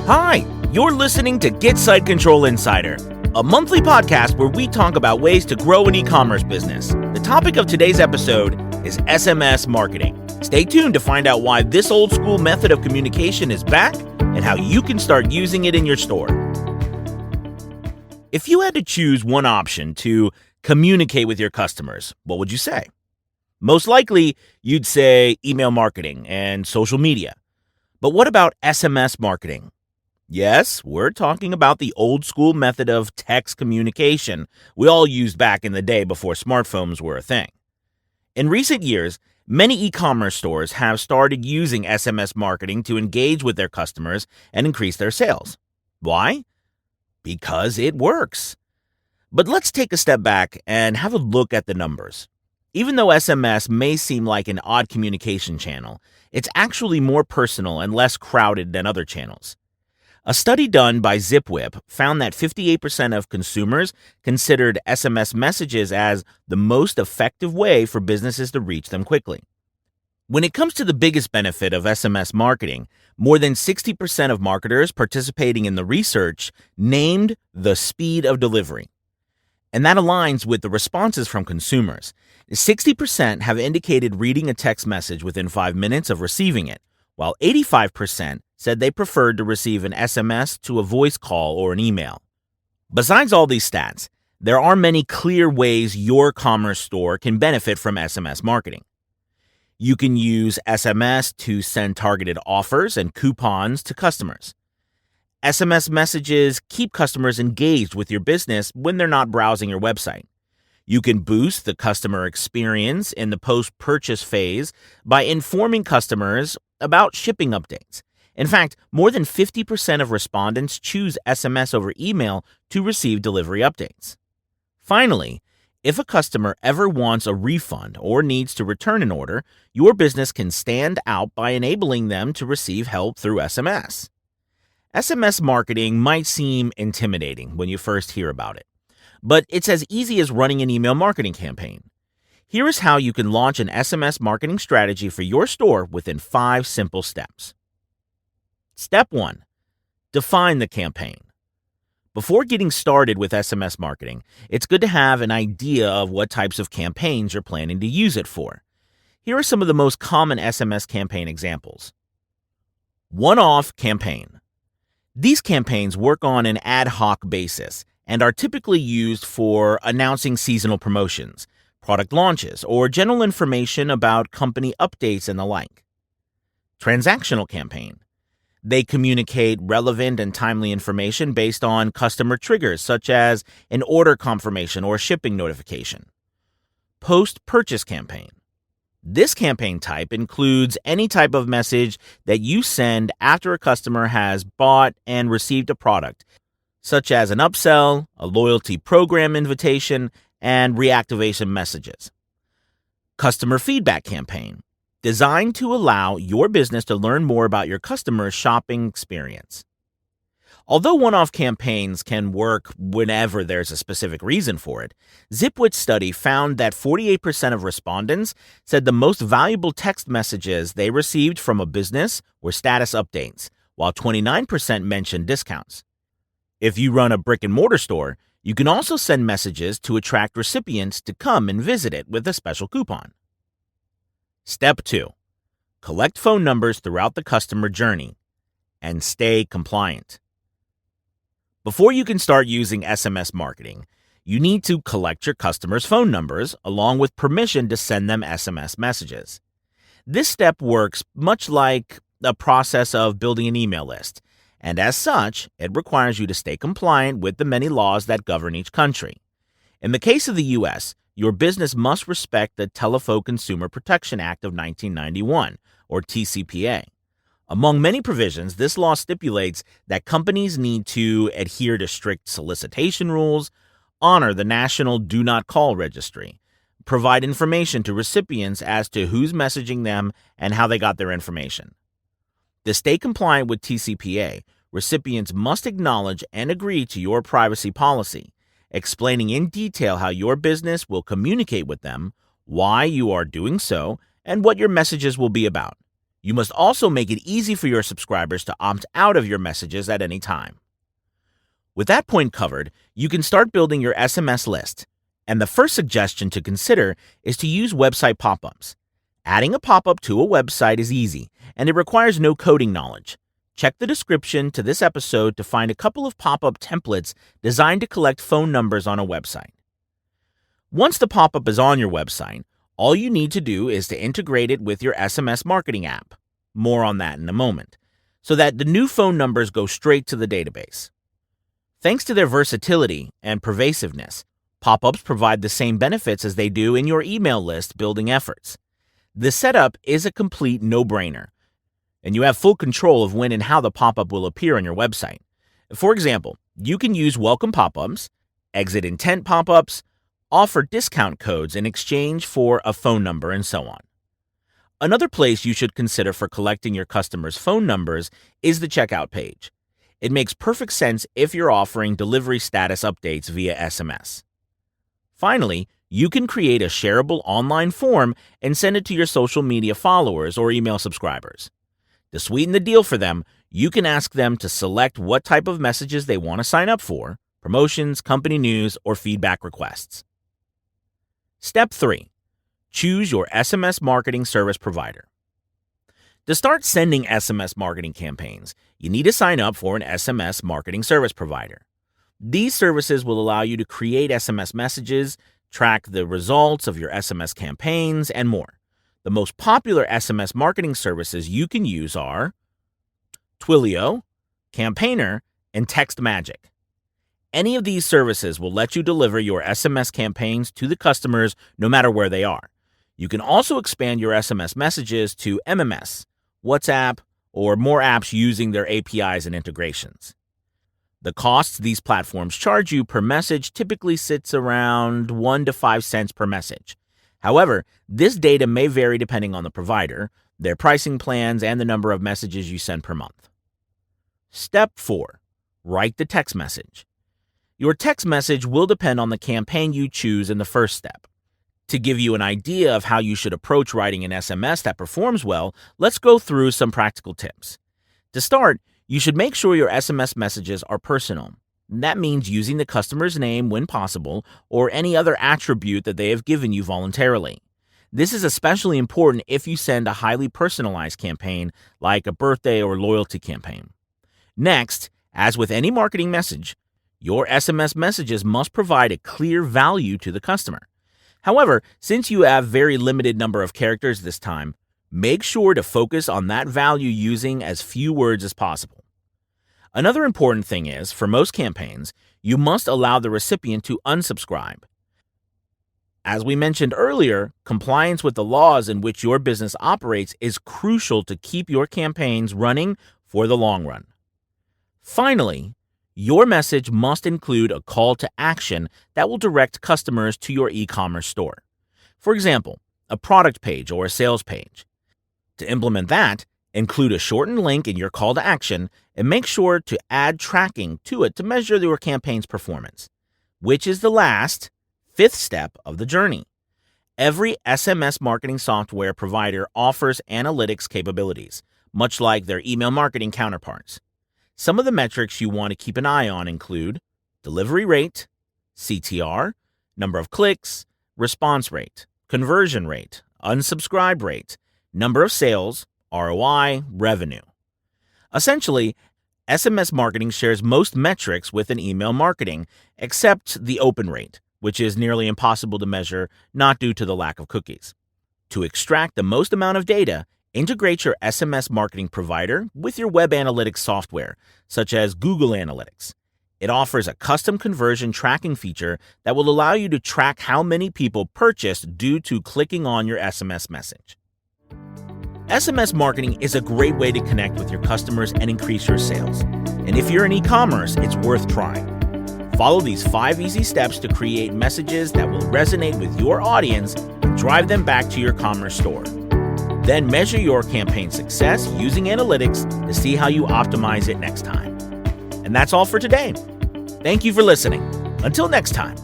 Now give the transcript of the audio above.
Hi, you're listening to Getsitecontrol Insider, a monthly podcast where we talk about ways to grow an e-commerce business. The topic of today's episode is SMS marketing. Stay tuned to find out why this old school method of communication is back and how you can start using it in your store. If you had to choose one option to communicate with your customers, what would you say? Most likely, you'd say email marketing and social media. But what about SMS marketing? Yes, we're talking about the old school method of text communication we all used back in the day before smartphones were a thing. In recent years, many e-commerce stores have started using SMS marketing to engage with their customers and increase their sales. Why? Because it works. But let's take a step back and have a look at the numbers. Even though SMS may seem like an odd communication channel, it's actually more personal and less crowded than other channels. A study done by ZipWhip found that 58% of consumers considered SMS messages as the most effective way for businesses to reach them quickly. When it comes to the biggest benefit of SMS marketing, more than 60% of marketers participating in the research named the speed of delivery. And that aligns with the responses from consumers. 60% have indicated reading a text message within 5 minutes of receiving it, while 85% said they preferred to receive an SMS to a voice call or an email. Besides all these stats, there are many clear ways your commerce store can benefit from SMS marketing. You can use SMS to send targeted offers and coupons to customers. SMS messages keep customers engaged with your business when they're not browsing your website. You can boost the customer experience in the post-purchase phase by informing customers about shipping updates. In fact, more than 50% of respondents choose SMS over email to receive delivery updates. Finally, if a customer ever wants a refund or needs to return an order, your business can stand out by enabling them to receive help through SMS. SMS marketing might seem intimidating when you first hear about it, but it's as easy as running an email marketing campaign. Here is how you can launch an SMS marketing strategy for your store within 5 simple steps. Step 1. Define the campaign. Before getting started with SMS marketing, it's good to have an idea of what types of campaigns you're planning to use it for. Here are some of the most common SMS campaign examples. One-off campaign. These campaigns work on an ad hoc basis and are typically used for announcing seasonal promotions, product launches, or general information about company updates and the like. Transactional campaign. They communicate relevant and timely information based on customer triggers, such as an order confirmation or shipping notification. Post-purchase campaign. This campaign type includes any type of message that you send after a customer has bought and received a product, such as an upsell, a loyalty program invitation, and reactivation messages. Customer feedback campaign. Designed to allow your business to learn more about your customers' shopping experience. Although one-off campaigns can work whenever there's a specific reason for it, ZipWhip's study found that 48% of respondents said the most valuable text messages they received from a business were status updates, while 29% mentioned discounts. If you run a brick-and-mortar store, you can also send messages to attract recipients to come and visit it with a special coupon. Step 2. Collect phone numbers throughout the customer journey and stay compliant. Before you can start using SMS marketing, you need to collect your customers' phone numbers along with permission to send them SMS messages. This step works much like a process of building an email list, and as such, it requires you to stay compliant with the many laws that govern each country. In the case of the U.S., your business must respect the Telephone Consumer Protection Act of 1991, or TCPA. Among many provisions, this law stipulates that companies need to adhere to strict solicitation rules, honor the National Do Not Call Registry, provide information to recipients as to who's messaging them and how they got their information. To stay compliant with TCPA, recipients must acknowledge and agree to your privacy policy, explaining in detail how your business will communicate with them, why you are doing so, and what your messages will be about. You must also make it easy for your subscribers to opt out of your messages at any time. With that point covered, you can start building your SMS list. And the first suggestion to consider is to use website pop-ups. Adding a pop-up to a website is easy, and it requires no coding knowledge. Check the description to this episode to find a couple of pop-up templates designed to collect phone numbers on a website. Once the pop-up is on your website, all you need to do is to integrate it with your SMS marketing app. More on that in a moment, so that the new phone numbers go straight to the database. Thanks to their versatility and pervasiveness, pop-ups provide the same benefits as they do in your email list building efforts. The setup is a complete no-brainer, and you have full control of when and how the pop-up will appear on your website. For example, you can use welcome pop-ups, exit intent pop-ups, offer discount codes in exchange for a phone number, and so on. Another place you should consider for collecting your customers' phone numbers is the checkout page. It makes perfect sense if you're offering delivery status updates via SMS. Finally, you can create a shareable online form and send it to your social media followers or email subscribers. To sweeten the deal for them, you can ask them to select what type of messages they want to sign up for: promotions, company news, or feedback requests. Step 3. Choose your SMS marketing service provider. To start sending SMS marketing campaigns, you need to sign up for an SMS marketing service provider. These services will allow you to create SMS messages, track the results of your SMS campaigns, and more. The most popular SMS marketing services you can use are Twilio, Campaigner, and TextMagic. Any of these services will let you deliver your SMS campaigns to the customers no matter where they are. You can also expand your SMS messages to MMS, WhatsApp, or more apps using their APIs and integrations. The costs these platforms charge you per message typically sits around 1 to 5 cents per message. However, this data may vary depending on the provider, their pricing plans, and the number of messages you send per month. Step 4. Write the text message. Your text message will depend on the campaign you choose in the first step. To give you an idea of how you should approach writing an SMS that performs well, let's go through some practical tips. To start, you should make sure your SMS messages are personal. That means using the customer's name when possible, or any other attribute that they have given you voluntarily. This is especially important if you send a highly personalized campaign like a birthday or loyalty campaign. Next, as with any marketing message, your SMS messages must provide a clear value to the customer. However, since you have very limited number of characters this time, make sure to focus on that value using as few words as possible. Another important thing is, for most campaigns, you must allow the recipient to unsubscribe. As we mentioned earlier, compliance with the laws in which your business operates is crucial to keep your campaigns running for the long run. Finally, your message must include a call to action that will direct customers to your e-commerce store. For example, a product page or a sales page. To implement that, include a shortened link in your call to action and make sure to add tracking to it to measure your campaign's performance, which is the last, 5th step of the journey. Every SMS marketing software provider offers analytics capabilities, much like their email marketing counterparts. Some of the metrics you want to keep an eye on include delivery rate, CTR, number of clicks, response rate, conversion rate, unsubscribe rate, number of sales, ROI, revenue. Essentially, SMS marketing shares most metrics with an email marketing, except the open rate, which is nearly impossible to measure, not due to the lack of cookies. To extract the most amount of data, integrate your SMS marketing provider with your web analytics software, such as Google Analytics. It offers a custom conversion tracking feature that will allow you to track how many people purchased due to clicking on your SMS message. SMS marketing is a great way to connect with your customers and increase your sales. And if you're in e-commerce, it's worth trying. Follow these 5 easy steps to create messages that will resonate with your audience and drive them back to your commerce store. Then measure your campaign success using analytics to see how you optimize it next time. And that's all for today. Thank you for listening. Until next time.